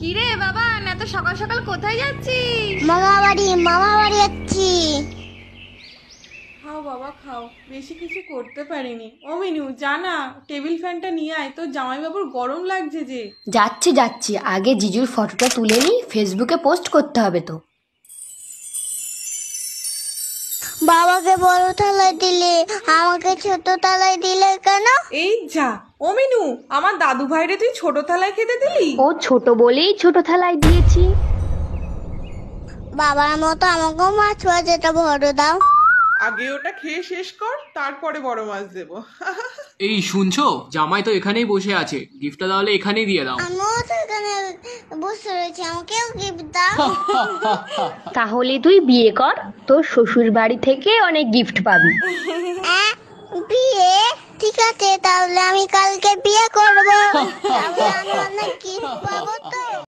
কিরে বাবা, এত সকাল সকাল কোথায় যাচ্ছিস? মামা বাড়ি যাচ্ছি। খাও বাবা খাও, বেশি কিছু করতে পারিনি। ও মিনু, জানা টেবিল ফ্যানটা নিয়ে আয়, তোর জামাইবাবুর গরম লাগছে যে। যাচ্ছি আগে জিজুর ফটোটা তুলে নি, ফেসবুকে পোস্ট করতে হবে তো। বাবাকে বড় থালায় দিলে, আমাকে ছোট থালায় দিলে কেন? এই যা, ও মিনু, আমার দাদু ভাইরে তুই ছোট থালায় খেতে দিলি? ও ছোট বলেই ছোট থালায় দিয়েছি। বাবার মতো আমাকেও মাছ ভাজাটা বড় দাও। আগে ওটা খেয়ে শেষ কর, তারপরে বড় মাছ দেবো। এই শুনছো, জামাই তো এখানেই বসে আছে, গিফটটা তাহলে এখানেই দিয়ে দাও। আমিও তো এখানে বসে রয়েছি, আমাকেও গিফট দাও। তাহলে তুই বিয়ে কর, তোর শ্বশুর বাড়ি থেকে অনেক গিফট পাবি। বিয়ে? ঠিক আছে, তাহলে আমি কালকে বিয়ে করবো। তাহলে আমি অনেক গিফট পাবো তো।